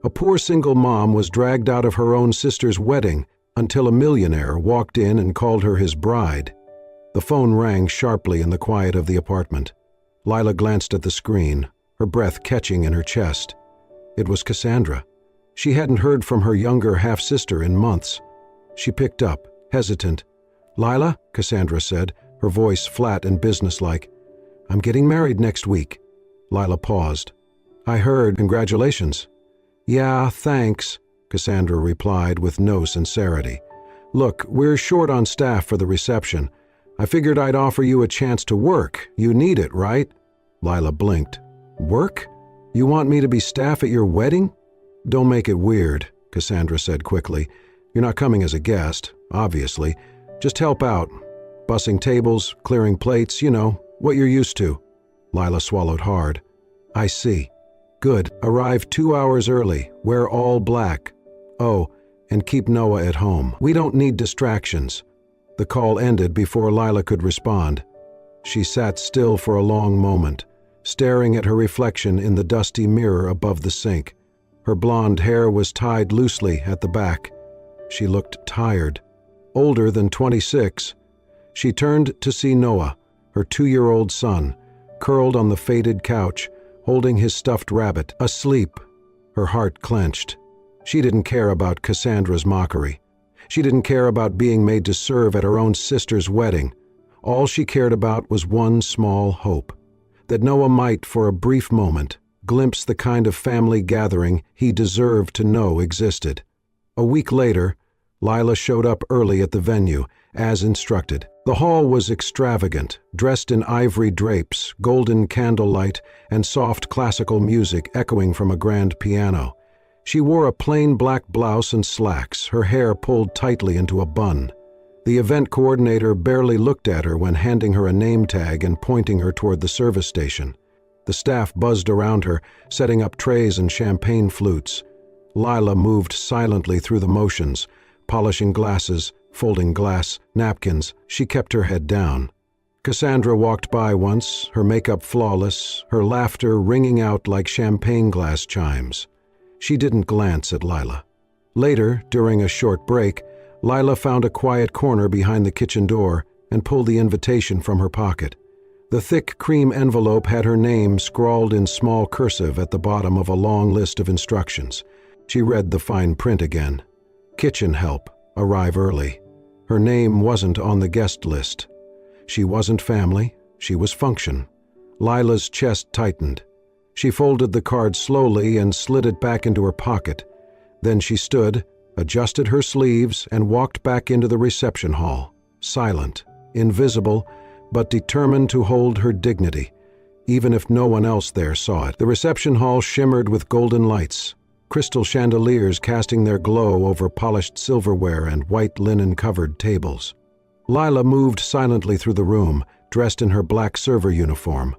A poor single mom was dragged out of her own sister's wedding until a millionaire walked in and called her his bride. The phone rang sharply in the quiet of the apartment. Lila glanced at the screen, her breath catching in her chest. It was Cassandra. She hadn't heard from her younger half-sister in months. She picked up, hesitant. "Lila," Cassandra said, her voice flat and businesslike. "I'm getting married next week." Lila paused. "I heard. Congratulations." "Yeah, thanks," Cassandra replied with no sincerity. "Look, we're short on staff for the reception. I figured I'd offer you a chance to work. You need it, right?" Lila blinked. "Work? You want me to be staff at your wedding?" "Don't make it weird," Cassandra said quickly. "You're not coming as a guest, obviously. Just help out. Bussing tables, clearing plates, you know, what you're used to." Lila swallowed hard. "I see. Good. Arrive 2 hours early. Wear all black. Oh, and keep Noah at home. We don't need distractions." The call ended before Lila could respond. She sat still for a long moment, staring at her reflection in the dusty mirror above the sink. Her blonde hair was tied loosely at the back. She looked tired, older than 26. She turned to see Noah, her 2-year-old son, curled on the faded couch, holding his stuffed rabbit, asleep. Her heart clenched. She didn't care about Cassandra's mockery. She didn't care about being made to serve at her own sister's wedding. All she cared about was one small hope, that Noah might, for a brief moment, glimpse the kind of family gathering he deserved to know existed. A week later, Lila showed up early at the venue, as instructed. The hall was extravagant, dressed in ivory drapes, golden candlelight, and soft classical music echoing from a grand piano. She wore a plain black blouse and slacks, her hair pulled tightly into a bun. The event coordinator barely looked at her when handing her a name tag and pointing her toward the service station. The staff buzzed around her, setting up trays and champagne flutes. Lila moved silently through the motions, polishing glasses, folding glass, napkins. She kept her head down. Cassandra walked by once, her makeup flawless, her laughter ringing out like champagne glass chimes. She didn't glance at Lila. Later, during a short break, Lila found a quiet corner behind the kitchen door and pulled the invitation from her pocket. The thick cream envelope had her name scrawled in small cursive at the bottom of a long list of instructions. She read the fine print again. Kitchen help, arrive early. Her name wasn't on the guest list. She wasn't family, she was function. Lila's chest tightened. She folded the card slowly and slid it back into her pocket. Then she stood, adjusted her sleeves, and walked back into the reception hall, silent, invisible, but determined to hold her dignity, even if no one else there saw it. The reception hall shimmered with golden lights, crystal chandeliers casting their glow over polished silverware and white linen-covered tables. Lila moved silently through the room, dressed in her black server uniform.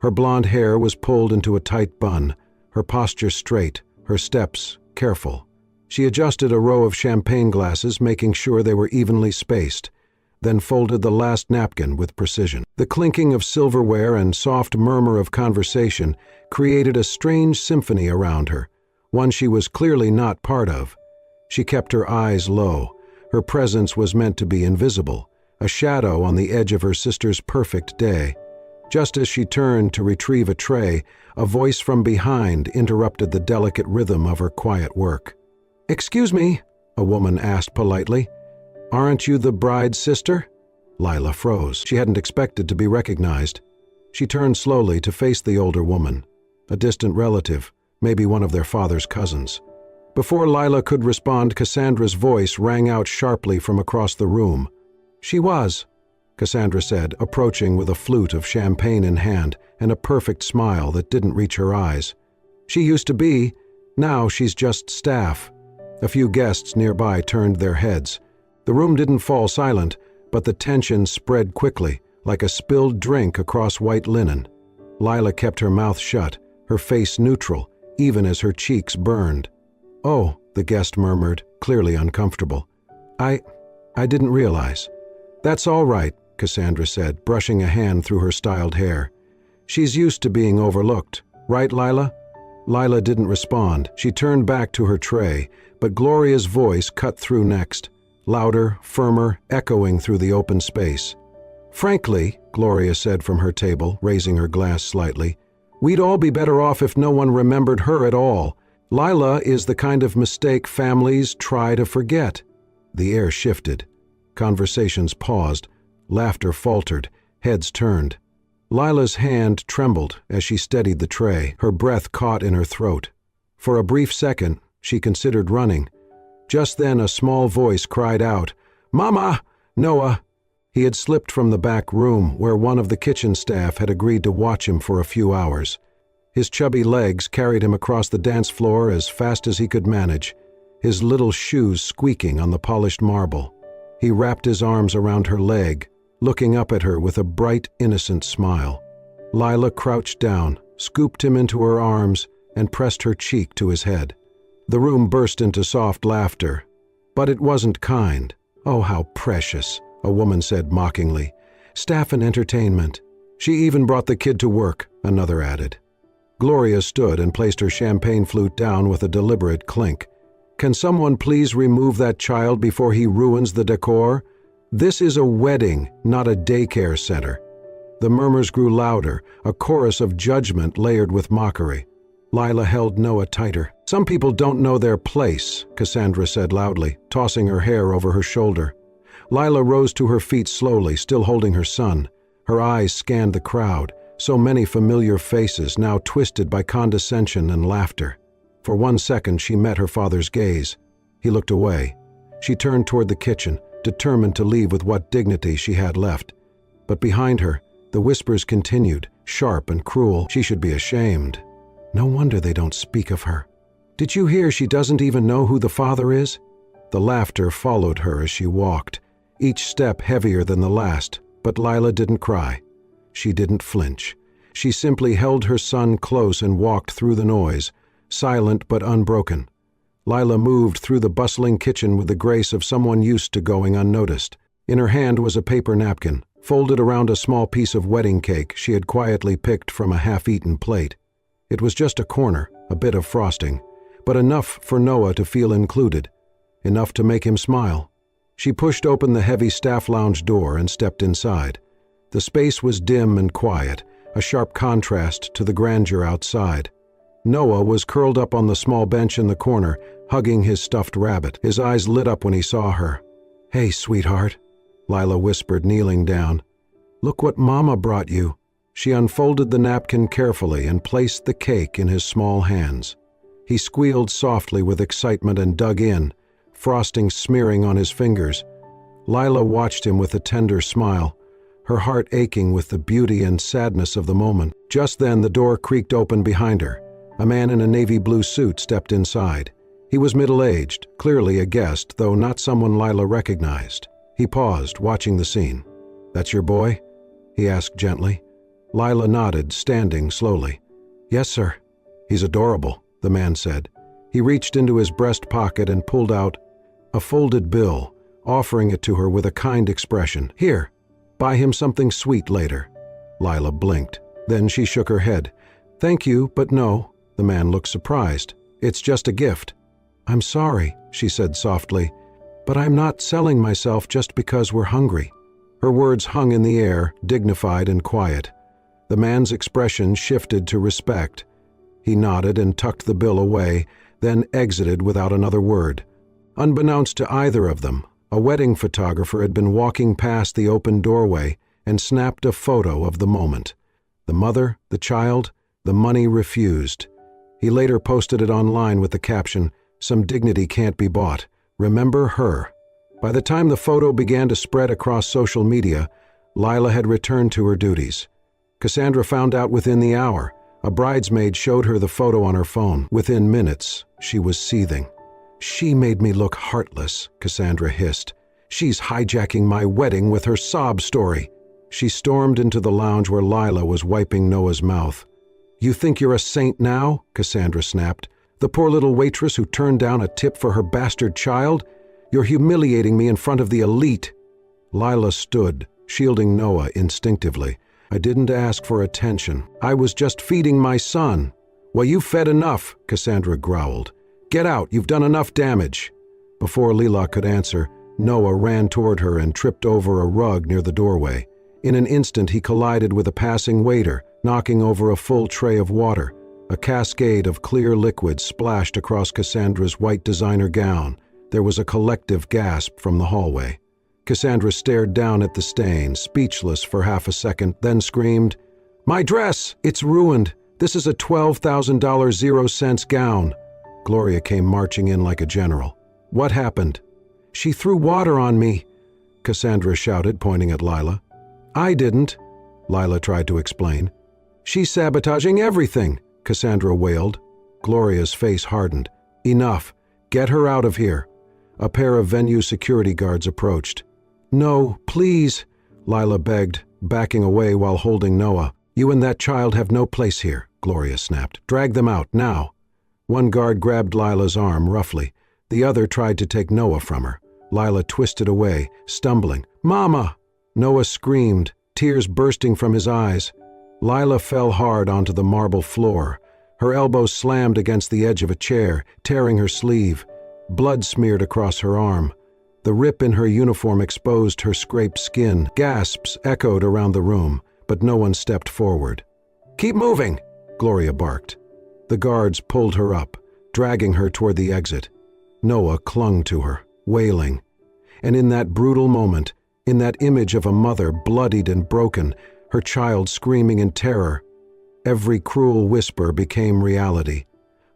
Her blonde hair was pulled into a tight bun, her posture straight, her steps careful. She adjusted a row of champagne glasses, making sure they were evenly spaced, then folded the last napkin with precision. The clinking of silverware and soft murmur of conversation created a strange symphony around her, one she was clearly not part of. She kept her eyes low. Her presence was meant to be invisible, a shadow on the edge of her sister's perfect day. Just as she turned to retrieve a tray, a voice from behind interrupted the delicate rhythm of her quiet work. "Excuse me," a woman asked politely. "Aren't you the bride's sister?" Lila froze. She hadn't expected to be recognized. She turned slowly to face the older woman, a distant relative, maybe one of their father's cousins. Before Lila could respond, Cassandra's voice rang out sharply from across the room. "She was," Cassandra said, approaching with a flute of champagne in hand and a perfect smile that didn't reach her eyes. "She used to be. Now she's just staff." A few guests nearby turned their heads. The room didn't fall silent, but the tension spread quickly, like a spilled drink across white linen. Lila kept her mouth shut, her face neutral, even as her cheeks burned. "Oh," the guest murmured, clearly uncomfortable. I didn't realize." "That's all right," Cassandra said, brushing a hand through her styled hair. "She's used to being overlooked. Right, Lila?" Lila didn't respond. She turned back to her tray, but Gloria's voice cut through next, louder, firmer, echoing through the open space. "Frankly," Gloria said from her table, raising her glass slightly, "we'd all be better off if no one remembered her at all. Lila is the kind of mistake families try to forget." The air shifted. Conversations paused. Laughter faltered. Heads turned. Lila's hand trembled as she steadied the tray, her breath caught in her throat. For a brief second, she considered running. Just then a small voice cried out, "Mama! Noah!" He had slipped from the back room where one of the kitchen staff had agreed to watch him for a few hours. His chubby legs carried him across the dance floor as fast as he could manage, his little shoes squeaking on the polished marble. He wrapped his arms around her leg, looking up at her with a bright, innocent smile. Lila crouched down, scooped him into her arms, and pressed her cheek to his head. The room burst into soft laughter. "But it wasn't kind. Oh, how precious," a woman said mockingly. "Staff and entertainment. She even brought the kid to work," another added. Gloria stood and placed her champagne flute down with a deliberate clink. "Can someone please remove that child before he ruins the decor? This is a wedding, not a daycare center." The murmurs grew louder, a chorus of judgment layered with mockery. Lila held Noah tighter. "Some people don't know their place," Cassandra said loudly, tossing her hair over her shoulder. Lila rose to her feet slowly, still holding her son. Her eyes scanned the crowd, so many familiar faces now twisted by condescension and laughter. For 1 second she met her father's gaze. He looked away. She turned toward the kitchen, determined to leave with what dignity she had left. But behind her, the whispers continued, sharp and cruel. She should be ashamed. No wonder they don't speak of her. Did you hear she doesn't even know who the father is? The laughter followed her as she walked, each step heavier than the last, but Lila didn't cry. She didn't flinch. She simply held her son close and walked through the noise, silent but unbroken. Lila moved through the bustling kitchen with the grace of someone used to going unnoticed. In her hand was a paper napkin, folded around a small piece of wedding cake she had quietly picked from a half-eaten plate. It was just a corner, a bit of frosting, but enough for Noah to feel included, enough to make him smile. She pushed open the heavy staff lounge door and stepped inside. The space was dim and quiet, a sharp contrast to the grandeur outside. Noah was curled up on the small bench in the corner, hugging his stuffed rabbit. His eyes lit up when he saw her. "Hey, sweetheart," Lila whispered, kneeling down. "Look what Mama brought you." She unfolded the napkin carefully and placed the cake in his small hands. He squealed softly with excitement and dug in, frosting smearing on his fingers. Lila watched him with a tender smile, her heart aching with the beauty and sadness of the moment. Just then the door creaked open behind her. A man in a navy blue suit stepped inside. He was middle-aged, clearly a guest, though not someone Lila recognized. He paused, watching the scene. "That's your boy?" he asked gently. Lila nodded, standing slowly. "Yes, sir." "He's adorable," the man said. He reached into his breast pocket and pulled out a folded bill, offering it to her with a kind expression. "Here, buy him something sweet later." Lila blinked. Then she shook her head. "Thank you, but no." The man looked surprised. "It's just a gift." "I'm sorry," she said softly, "but I'm not selling myself just because we're hungry." Her words hung in the air, dignified and quiet. The man's expression shifted to respect. He nodded and tucked the bill away, then exited without another word. Unbeknownst to either of them, a wedding photographer had been walking past the open doorway and snapped a photo of the moment. The mother, the child, the money refused. He later posted it online with the caption, "Some dignity can't be bought. Remember her." By the time the photo began to spread across social media, Lila had returned to her duties. Cassandra found out within the hour. A bridesmaid showed her the photo on her phone. Within minutes, she was seething. "She made me look heartless," Cassandra hissed. "She's hijacking my wedding with her sob story." She stormed into the lounge where Lila was wiping Noah's mouth. "You think you're a saint now?" Cassandra snapped. "The poor little waitress who turned down a tip for her bastard child? You're humiliating me in front of the elite." Lila stood, shielding Noah instinctively. "I didn't ask for attention. I was just feeding my son. "Well, you've fed enough," Cassandra growled. "Get out, you've done enough damage." Before Lila could answer, Noah ran toward her and tripped over a rug near the doorway. In an instant he collided with a passing waiter, knocking over a full tray of water. A cascade of clear liquid splashed across Cassandra's white designer gown. There was a collective gasp from the hallway. Cassandra stared down at the stain, speechless for half a second, then screamed, "My dress! It's ruined! This is a $12,000 0-cents gown!" Gloria came marching in like a general. "What happened?" "She threw water on me," Cassandra shouted, pointing at Lila. "I didn't," Lila tried to explain. "She's sabotaging everything," Cassandra wailed. Gloria's face hardened. "Enough. Get her out of here." A pair of venue security guards approached. "No, please," Lila begged, backing away while holding Noah. "You and that child have no place here," Gloria snapped. "Drag them out, now." One guard grabbed Lila's arm roughly. The other tried to take Noah from her. Lila twisted away, stumbling. "Mama!" Noah screamed, tears bursting from his eyes. Lila fell hard onto the marble floor. Her elbow slammed against the edge of a chair, tearing her sleeve. Blood smeared across her arm. The rip in her uniform exposed her scraped skin. Gasps echoed around the room, but no one stepped forward. "Keep moving!" Gloria barked. The guards pulled her up, dragging her toward the exit. Noah clung to her, wailing. And in that brutal moment, in that image of a mother bloodied and broken, her child screaming in terror, every cruel whisper became reality.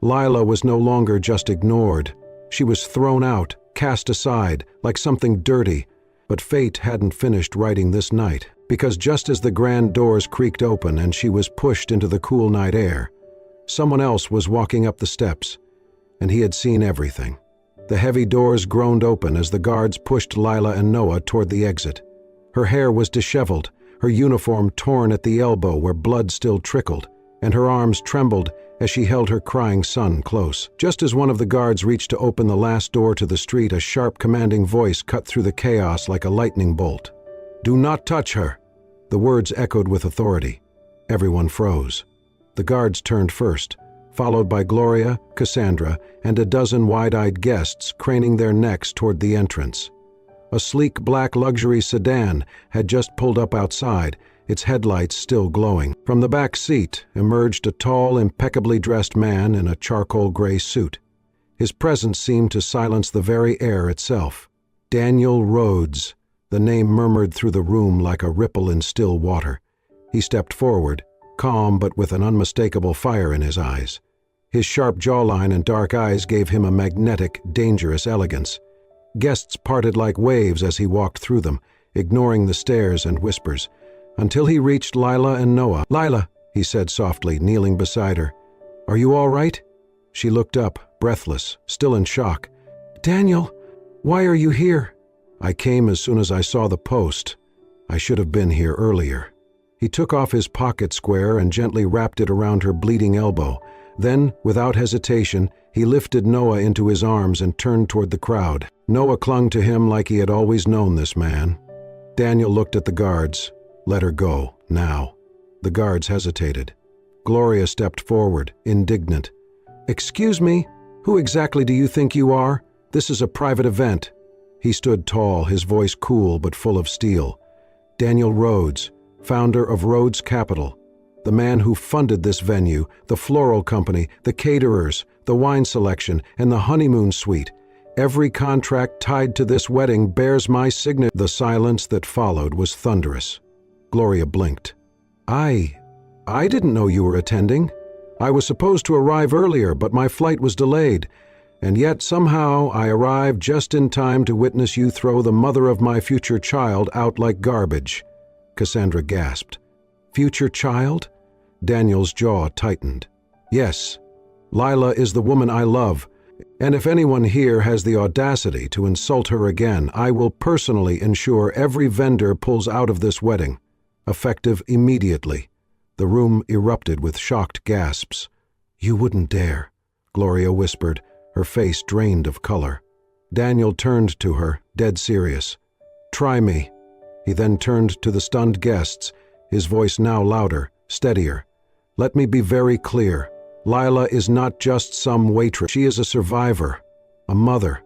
Lila was no longer just ignored. She was thrown out, cast aside, like something dirty. But fate hadn't finished writing this night, because just as the grand doors creaked open and she was pushed into the cool night air, someone else was walking up the steps, and he had seen everything. The heavy doors groaned open as the guards pushed Lila and Noah toward the exit. Her hair was disheveled, her uniform torn at the elbow where blood still trickled, and her arms trembled as she held her crying son close. Just as one of the guards reached to open the last door to the street, a sharp, commanding voice cut through the chaos like a lightning bolt. "Do not touch her!" The words echoed with authority. Everyone froze. The guards turned first, followed by Gloria, Cassandra, and a dozen wide-eyed guests craning their necks toward the entrance. A sleek black luxury sedan had just pulled up outside, its headlights still glowing. From the back seat emerged a tall, impeccably dressed man in a charcoal gray suit. His presence seemed to silence the very air itself. Daniel Rhodes, the name murmured through the room like a ripple in still water. He stepped forward, calm but with an unmistakable fire in his eyes. His sharp jawline and dark eyes gave him a magnetic, dangerous elegance. Guests parted like waves as he walked through them, ignoring the stares and whispers, until he reached Lila and Noah. "Lila," he said softly, kneeling beside her. "Are you all right?" She looked up, breathless, still in shock. "Daniel, why are you here?" "I came as soon as I saw the post. I should have been here earlier." He took off his pocket square and gently wrapped it around her bleeding elbow. Then, without hesitation, he lifted Noah into his arms and turned toward the crowd. Noah clung to him like he had always known this man. Daniel looked at the guards. "Let her go, now." The guards hesitated. Gloria stepped forward, indignant. "Excuse me, who exactly do you think you are? This is a private event." He stood tall, his voice cool but full of steel. "Daniel Rhodes, founder of Rhodes Capital. The man who funded this venue, the floral company, the caterers, the wine selection, and the honeymoon suite. Every contract tied to this wedding bears my signature." The silence that followed was thunderous. Gloria blinked. I didn't know you were attending. I was supposed to arrive earlier, but my flight was delayed. And yet somehow I arrived just in time to witness you throw the mother of my future child out like garbage." Cassandra gasped. "Future child?" Daniel's jaw tightened. "Yes. Lila is the woman I love, and if anyone here has the audacity to insult her again, I will personally ensure every vendor pulls out of this wedding. Effective immediately." The room erupted with shocked gasps. "You wouldn't dare," Gloria whispered, her face drained of color. Daniel turned to her, dead serious. "Try me." He then turned to the stunned guests, his voice now louder, steadier. "Let me be very clear. Lila is not just some waitress. She is a survivor, a mother,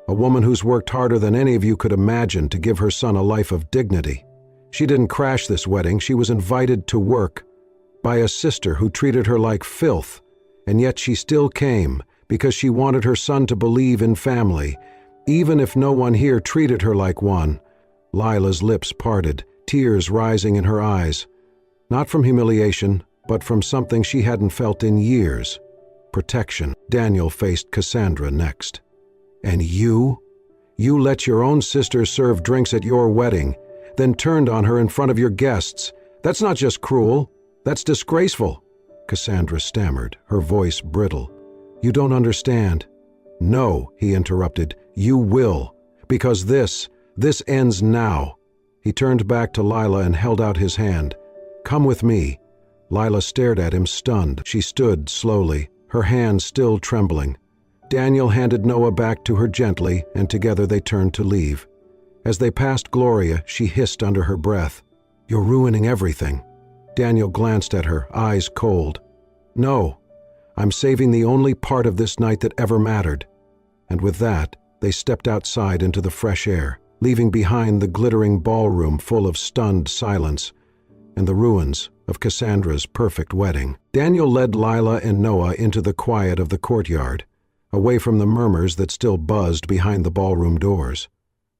a woman who's worked harder than any of you could imagine to give her son a life of dignity. She didn't crash this wedding. She was invited to work by a sister who treated her like filth, and yet she still came because she wanted her son to believe in family, even if no one here treated her like one. Lila's lips parted, tears rising in her eyes, not from humiliation, but from something she hadn't felt in years: protection. Daniel faced Cassandra next. And you let your own sister serve drinks at your wedding, then turned on her in front of your guests. That's not just cruel, that's disgraceful. Cassandra stammered, her voice brittle. You don't understand. No, he interrupted, you will, because this ends now. He turned back to Lila and held out his hand. Come with me. Lila stared at him, stunned. She stood slowly, her hand still trembling. Daniel handed Noah back to her gently, and together they turned to leave. As they passed Gloria, she hissed under her breath, You're ruining everything. Daniel glanced at her, eyes cold. No, I'm saving the only part of this night that ever mattered. And with that, they stepped outside into the fresh air, leaving behind the glittering ballroom full of stunned silence and the ruins of Cassandra's perfect wedding. Daniel led Lila and Noah into the quiet of the courtyard, away from the murmurs that still buzzed behind the ballroom doors.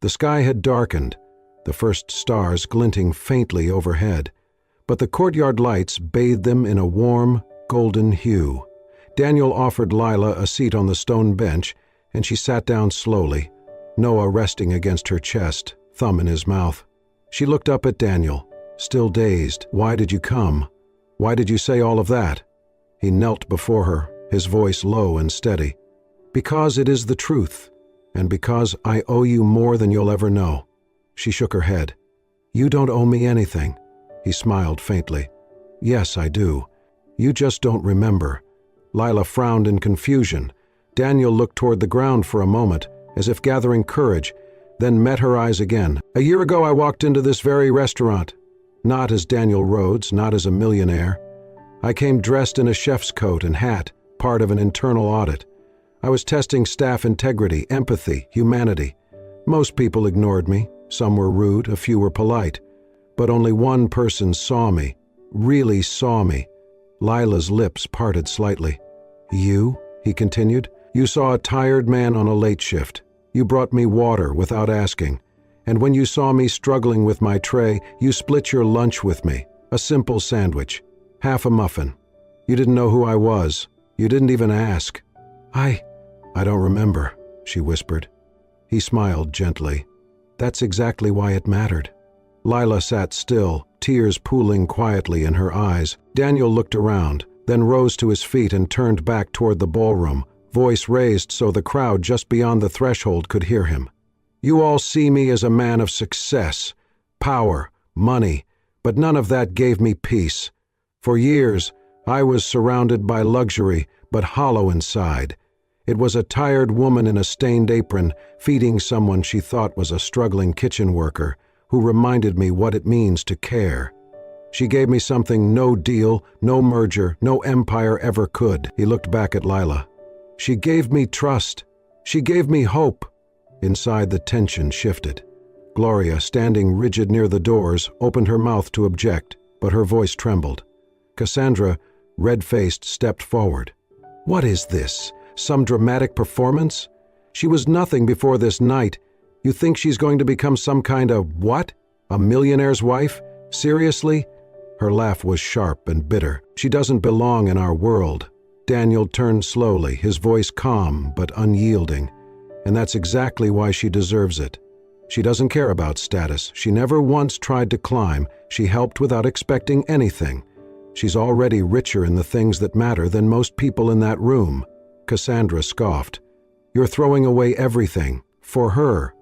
The sky had darkened, the first stars glinting faintly overhead, but the courtyard lights bathed them in a warm, golden hue. Daniel offered Lila a seat on the stone bench, and she sat down slowly, Noah resting against her chest, thumb in his mouth. She looked up at Daniel, still dazed. Why did you come? Why did you say all of that? He knelt before her, his voice low and steady. Because it is the truth, and because I owe you more than you'll ever know. She shook her head. You don't owe me anything. He smiled faintly. Yes, I do. You just don't remember. Lila frowned in confusion. Daniel looked toward the ground for a moment, as if gathering courage, then met her eyes again. A year ago I walked into this very restaurant. Not as Daniel Rhodes, not as a millionaire. I came dressed in a chef's coat and hat, part of an internal audit. I was testing staff integrity, empathy, humanity. Most people ignored me. Some were rude, a few were polite. But only one person saw me, really saw me. Lila's lips parted slightly. You, he continued, you saw a tired man on a late shift. You brought me water without asking. And when you saw me struggling with my tray, you split your lunch with me. A simple sandwich, half a muffin. You didn't know who I was. You didn't even ask. I don't remember, she whispered. He smiled gently. That's exactly why it mattered. Lila sat still, tears pooling quietly in her eyes. Daniel looked around, then rose to his feet and turned back toward the ballroom, voice raised so the crowd just beyond the threshold could hear him. You all see me as a man of success, power, money, but none of that gave me peace. For years, I was surrounded by luxury, but hollow inside. It was a tired woman in a stained apron, feeding someone she thought was a struggling kitchen worker, who reminded me what it means to care. She gave me something no deal, no merger, no empire ever could. He looked back at Lila. She gave me trust. She gave me hope. Inside, the tension shifted. Gloria, standing rigid near the doors, opened her mouth to object, but her voice trembled. Cassandra, red-faced, stepped forward. What is this? Some dramatic performance? She was nothing before this night. You think she's going to become some kind of what? A millionaire's wife? Seriously? Her laugh was sharp and bitter. She doesn't belong in our world. Daniel turned slowly, his voice calm but unyielding. And that's exactly why she deserves it. She doesn't care about status. She never once tried to climb. She helped without expecting anything. She's already richer in the things that matter than most people in that room. Cassandra scoffed. You're throwing away everything. For her.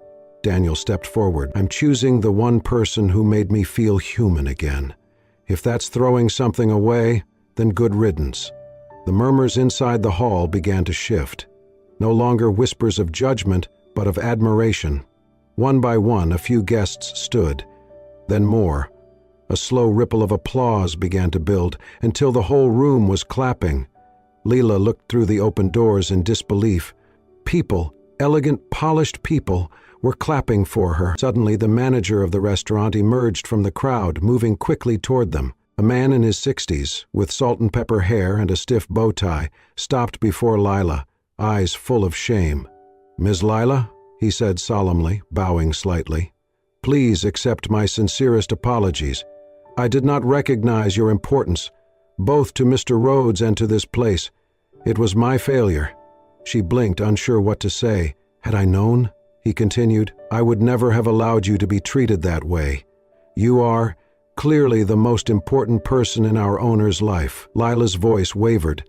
Daniel stepped forward. I'm choosing the one person who made me feel human again. If that's throwing something away, then good riddance. The murmurs inside the hall began to shift. No longer whispers of judgment, but of admiration. One by one, a few guests stood. Then more. A slow ripple of applause began to build, until the whole room was clapping. Leela looked through the open doors in disbelief. People, elegant, polished people, were clapping for her. Suddenly, the manager of the restaurant emerged from the crowd, moving quickly toward them. A man in his 60s, with salt and pepper hair and a stiff bow tie, stopped before Lila, eyes full of shame. "Ms. Lila," he said solemnly, bowing slightly, "please accept my sincerest apologies. I did not recognize your importance, both to Mr. Rhodes and to this place. It was my failure." She blinked, unsure what to say. "Had I known," he continued, "I would never have allowed you to be treated that way. You are clearly the most important person in our owner's life." Lila's voice wavered.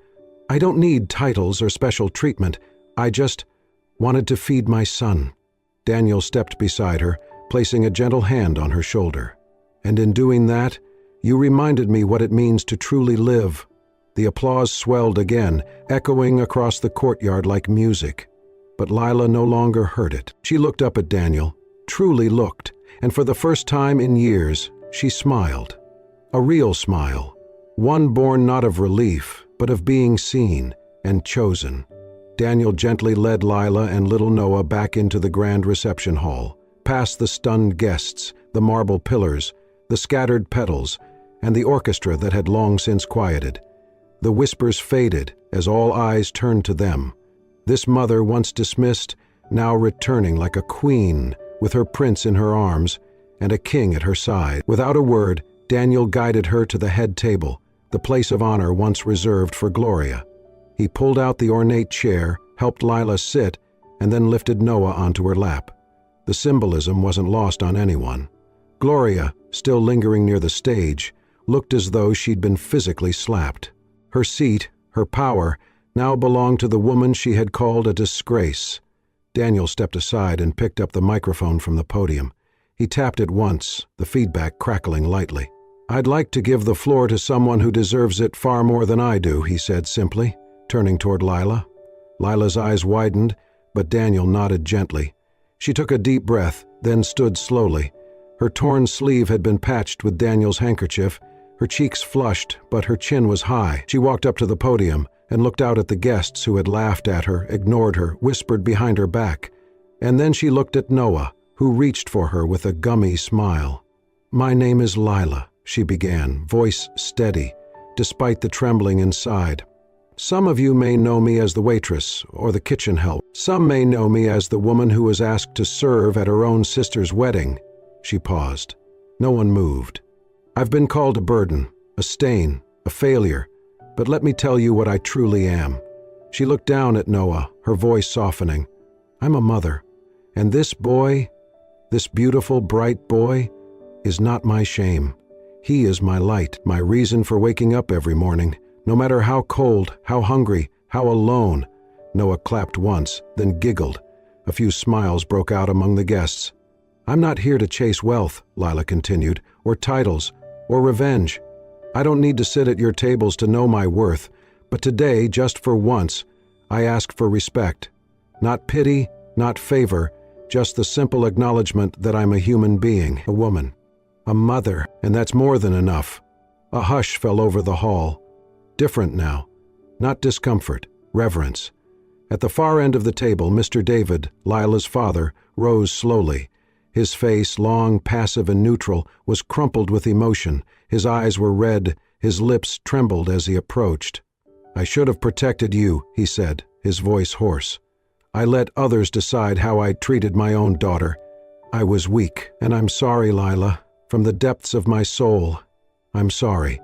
"I don't need titles or special treatment. I just wanted to feed my son." Daniel stepped beside her, placing a gentle hand on her shoulder. "And in doing that, you reminded me what it means to truly live." The applause swelled again, echoing across the courtyard like music. But Lila no longer heard it. She looked up at Daniel, truly looked, and for the first time in years, she smiled. A real smile, one born not of relief, but of being seen and chosen. Daniel gently led Lila and little Noah back into the grand reception hall, past the stunned guests, the marble pillars, the scattered petals, and the orchestra that had long since quieted. The whispers faded as all eyes turned to them. This mother, once dismissed, now returning like a queen, with her prince in her arms and a king at her side. Without a word, Daniel guided her to the head table, the place of honor once reserved for Gloria. He pulled out the ornate chair, helped Lila sit, and then lifted Noah onto her lap. The symbolism wasn't lost on anyone. Gloria, still lingering near the stage, looked as though she'd been physically slapped. Her seat, her power, now belonged to the woman she had called a disgrace. Daniel stepped aside and picked up the microphone from the podium. He tapped it once, the feedback crackling lightly. "I'd like to give the floor to someone who deserves it far more than I do," he said simply, turning toward Lila. Lila's eyes widened, but Daniel nodded gently. She took a deep breath, then stood slowly. Her torn sleeve had been patched with Daniel's handkerchief. Her cheeks flushed, but her chin was high. She walked up to the podium and looked out at the guests who had laughed at her, ignored her, whispered behind her back. And then she looked at Noah, who reached for her with a gummy smile. "My name is Lila," she began, voice steady, despite the trembling inside. "Some of you may know me as the waitress or the kitchen help. Some may know me as the woman who was asked to serve at her own sister's wedding." She paused. No one moved. "I've been called a burden, a stain, a failure, but let me tell you what I truly am." She looked down at Noah, her voice softening. "I'm a mother, and this boy, this beautiful, bright boy, is not my shame. He is my light, my reason for waking up every morning, no matter how cold, how hungry, how alone." Noah clapped once, then giggled. A few smiles broke out among the guests. "I'm not here to chase wealth," Lila continued, "or titles, or revenge. I don't need to sit at your tables to know my worth, but today, just for once, I ask for respect. Not pity, not favor, just the simple acknowledgement that I'm a human being, a woman, a mother, and that's more than enough." A hush fell over the hall. Different now. Not discomfort, reverence. At the far end of the table, Mr. David, Lila's father, rose slowly. His face, long, passive, and neutral, was crumpled with emotion. His eyes were red, his lips trembled as he approached. "I should have protected you," he said, his voice hoarse. "I let others decide how I treated my own daughter. I was weak, and I'm sorry, Lila. From the depths of my soul, I'm sorry."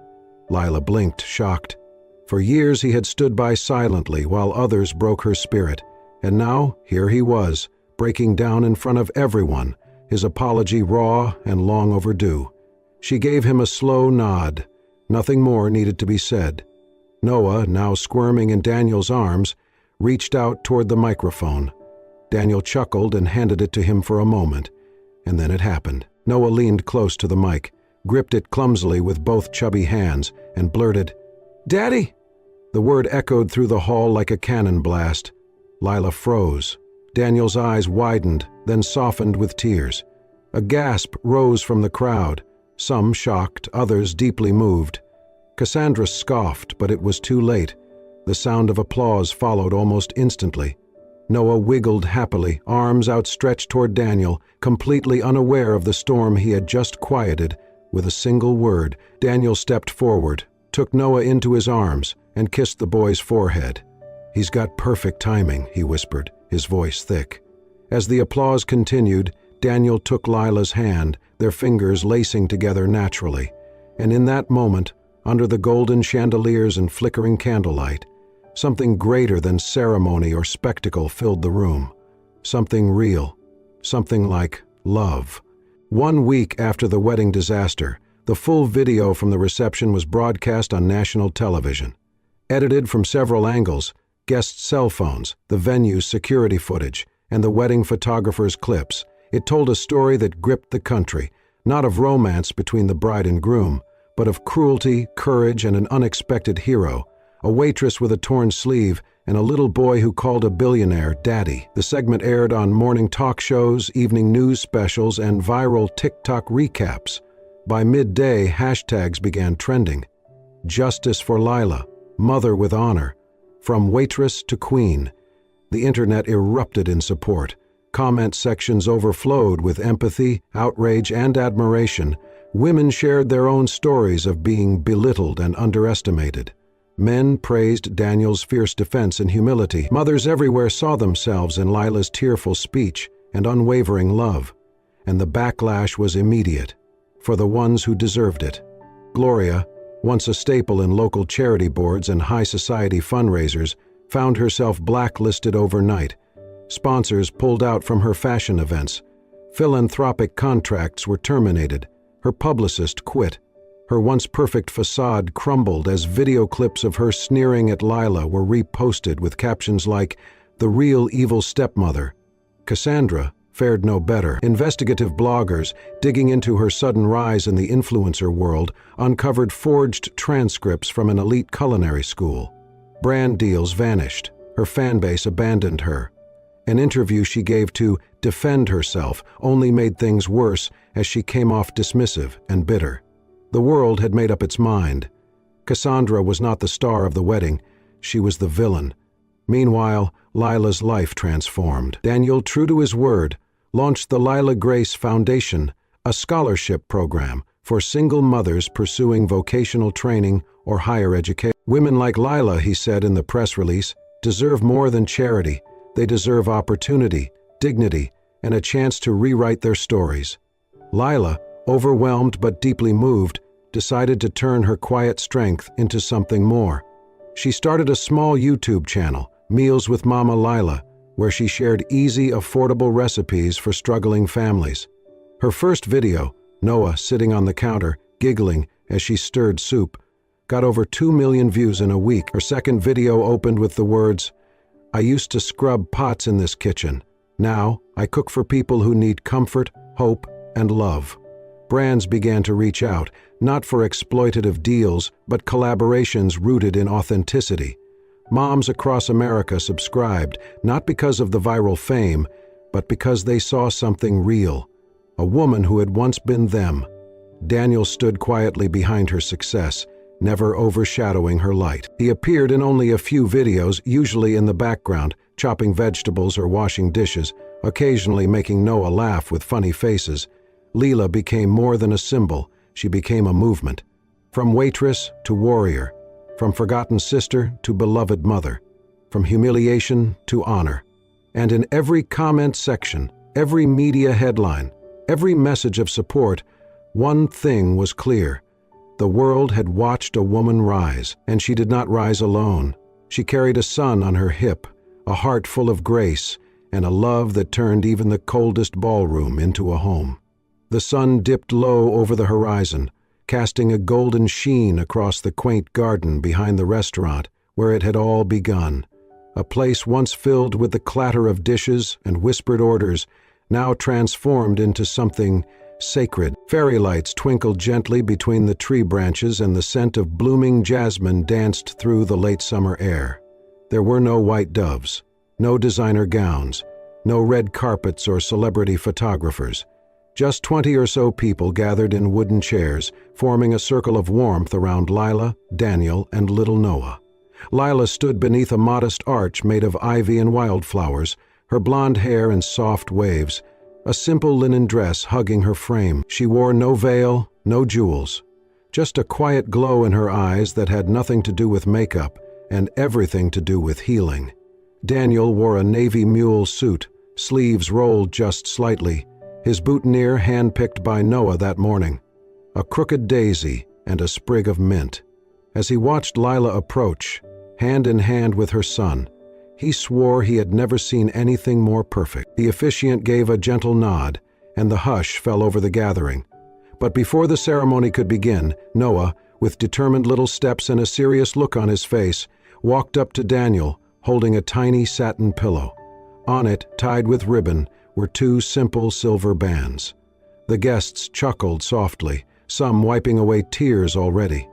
Lila blinked, shocked. For years he had stood by silently while others broke her spirit, and now here he was, breaking down in front of everyone, his apology raw and long overdue. She gave him a slow nod. Nothing more needed to be said. Noah, now squirming in Daniel's arms, reached out toward the microphone. Daniel chuckled and handed it to him for a moment, and then it happened. Noah leaned close to the mic, gripped it clumsily with both chubby hands, and blurted, "Daddy!" The word echoed through the hall like a cannon blast. Lila froze. Daniel's eyes widened, then softened with tears. A gasp rose from the crowd, some shocked, others deeply moved. Cassandra scoffed, but it was too late. The sound of applause followed almost instantly. Noah wiggled happily, arms outstretched toward Daniel, completely unaware of the storm he had just quieted. With a single word, Daniel stepped forward, took Noah into his arms, and kissed the boy's forehead. "He's got perfect timing," he whispered, his voice thick. As the applause continued, Daniel took Lila's hand, their fingers lacing together naturally. And in that moment, under the golden chandeliers and flickering candlelight, something greater than ceremony or spectacle filled the room. Something real. Something like love. 1 week after the wedding disaster, the full video from the reception was broadcast on national television. Edited from several angles, guests' cell phones, the venue's security footage, and the wedding photographer's clips, it told a story that gripped the country, not of romance between the bride and groom, but of cruelty, courage, and an unexpected hero, a waitress with a torn sleeve, and a little boy who called a billionaire daddy. The segment aired on morning talk shows, evening news specials, and viral TikTok recaps. By midday, hashtags began trending. Justice for Lila, Mother with Honor, from waitress to queen. The internet erupted in support. Comment sections overflowed with empathy, outrage, and admiration. Women shared their own stories of being belittled and underestimated. Men praised Daniel's fierce defense and humility. Mothers everywhere saw themselves in Lila's tearful speech and unwavering love. And the backlash was immediate, for the ones who deserved it. Gloria, once a staple in local charity boards and high society fundraisers, found herself blacklisted overnight. Sponsors pulled out from her fashion events. Philanthropic contracts were terminated. Her publicist quit. Her once perfect facade crumbled as video clips of her sneering at Lila were reposted with captions like, "The real evil stepmother." Cassandra fared no better. Investigative bloggers, digging into her sudden rise in the influencer world, uncovered forged transcripts from an elite culinary school. Brand deals vanished. Her fanbase abandoned her. An interview she gave to defend herself only made things worse as she came off dismissive and bitter. The world had made up its mind. Cassandra was not the star of the wedding, she was the villain. Meanwhile, Lila's life transformed. Daniel, true to his word, launched the Lila Grace Foundation, a scholarship program for single mothers pursuing vocational training or higher education. Women like Lila, he said in the press release, deserve more than charity. They deserve opportunity, dignity, and a chance to rewrite their stories. Lila, overwhelmed but deeply moved, decided to turn her quiet strength into something more. She started a small YouTube channel, Meals with Mama Lila, where she shared easy, affordable recipes for struggling families. Her first video, Noah sitting on the counter, giggling as she stirred soup, got over 2 million views in a week. Her second video opened with the words, "I used to scrub pots in this kitchen. Now, I cook for people who need comfort, hope, and love." Brands began to reach out, not for exploitative deals, but collaborations rooted in authenticity. Moms across America subscribed, not because of the viral fame, but because they saw something real. A woman who had once been them. Daniel stood quietly behind her success, never overshadowing her light. He appeared in only a few videos, usually in the background, chopping vegetables or washing dishes, occasionally making Noah laugh with funny faces. Lila became more than a symbol, she became a movement. From waitress to warrior, from forgotten sister to beloved mother, from humiliation to honor. And in every comment section, every media headline, every message of support, one thing was clear. The world had watched a woman rise, and she did not rise alone. She carried a son on her hip, a heart full of grace, and a love that turned even the coldest ballroom into a home. The sun dipped low over the horizon, casting a golden sheen across the quaint garden behind the restaurant where it had all begun. A place once filled with the clatter of dishes and whispered orders, now transformed into something sacred. Fairy lights twinkled gently between the tree branches, and the scent of blooming jasmine danced through the late summer air. There were no white doves, no designer gowns, no red carpets or celebrity photographers. Just 20 or so people gathered in wooden chairs, forming a circle of warmth around Lila, Daniel, and little Noah. Lila stood beneath a modest arch made of ivy and wildflowers, her blonde hair in soft waves, a simple linen dress hugging her frame. She wore no veil, no jewels, just a quiet glow in her eyes that had nothing to do with makeup and everything to do with healing. Daniel wore a navy mule suit, sleeves rolled just slightly, his boutonniere hand-picked by Noah that morning, a crooked daisy and a sprig of mint. As he watched Lila approach, hand in hand with her son, he swore he had never seen anything more perfect. The officiant gave a gentle nod, and the hush fell over the gathering. But before the ceremony could begin, Noah, with determined little steps and a serious look on his face, walked up to Daniel, holding a tiny satin pillow. On it, tied with ribbon, were two simple silver bands. The guests chuckled softly, some wiping away tears already.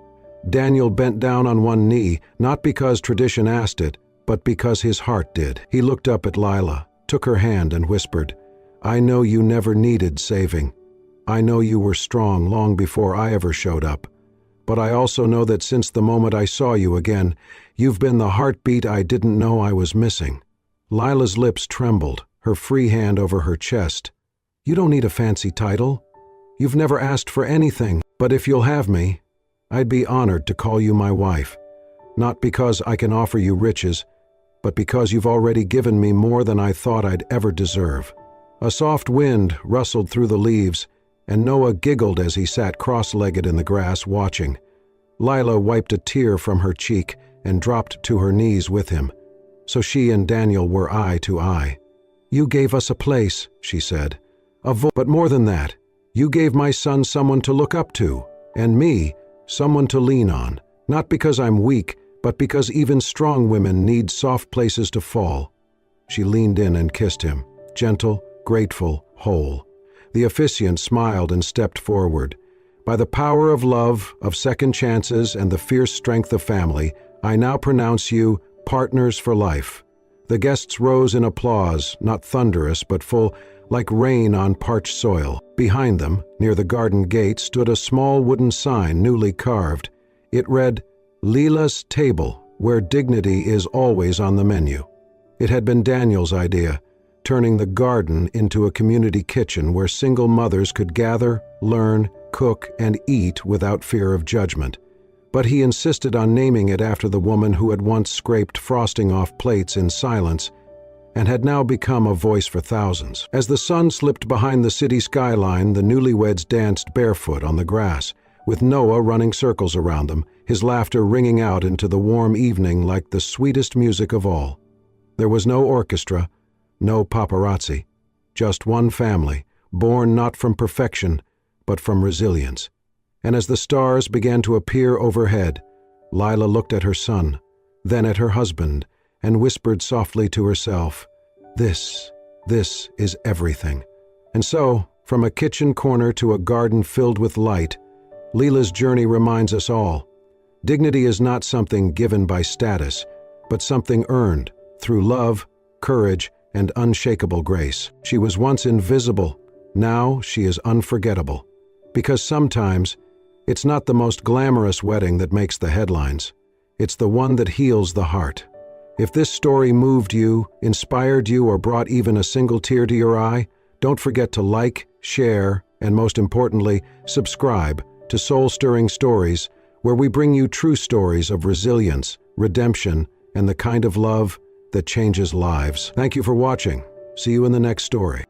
Daniel bent down on one knee, not because tradition asked it, but because his heart did. He looked up at Lila, took her hand and whispered, "I know you never needed saving. I know you were strong long before I ever showed up. But I also know that since the moment I saw you again, you've been the heartbeat I didn't know I was missing." Lila's lips trembled, her free hand over her chest. "You don't need a fancy title. You've never asked for anything, but if you'll have me, I'd be honored to call you my wife. Not because I can offer you riches, but because you've already given me more than I thought I'd ever deserve." A soft wind rustled through the leaves, and Noah giggled as he sat cross-legged in the grass watching. Lila wiped a tear from her cheek and dropped to her knees with him. So she and Daniel were eye to eye. "You gave us a place," she said. But more than that, you gave my son someone to look up to, and me, someone to lean on. Not because I'm weak, but because even strong women need soft places to fall." She leaned in and kissed him, gentle, grateful, whole. The officiant smiled and stepped forward. "By the power of love, of second chances, and the fierce strength of family, I now pronounce you partners for life." The guests rose in applause, not thunderous, but full, like rain on parched soil. Behind them, near the garden gate, stood a small wooden sign newly carved. It read, "Lila's Table, where dignity is always on the menu." It had been Daniel's idea, turning the garden into a community kitchen where single mothers could gather, learn, cook, and eat without fear of judgment. But he insisted on naming it after the woman who had once scraped frosting off plates in silence and had now become a voice for thousands. As the sun slipped behind the city skyline, the newlyweds danced barefoot on the grass, with Noah running circles around them, his laughter ringing out into the warm evening like the sweetest music of all. There was no orchestra, no paparazzi, just one family, born not from perfection, but from resilience. And as the stars began to appear overhead, Lila looked at her son, then at her husband, and whispered softly to herself, This is everything." And so, from a kitchen corner to a garden filled with light, Lila's journey reminds us all, dignity is not something given by status, but something earned through love, courage, and unshakable grace. She was once invisible, now she is unforgettable. Because sometimes, it's not the most glamorous wedding that makes the headlines. It's the one that heals the heart. If this story moved you, inspired you, or brought even a single tear to your eye, don't forget to like, share, and most importantly, subscribe to Soul-Stirring Stories, where we bring you true stories of resilience, redemption, and the kind of love that changes lives. Thank you for watching. See you in the next story.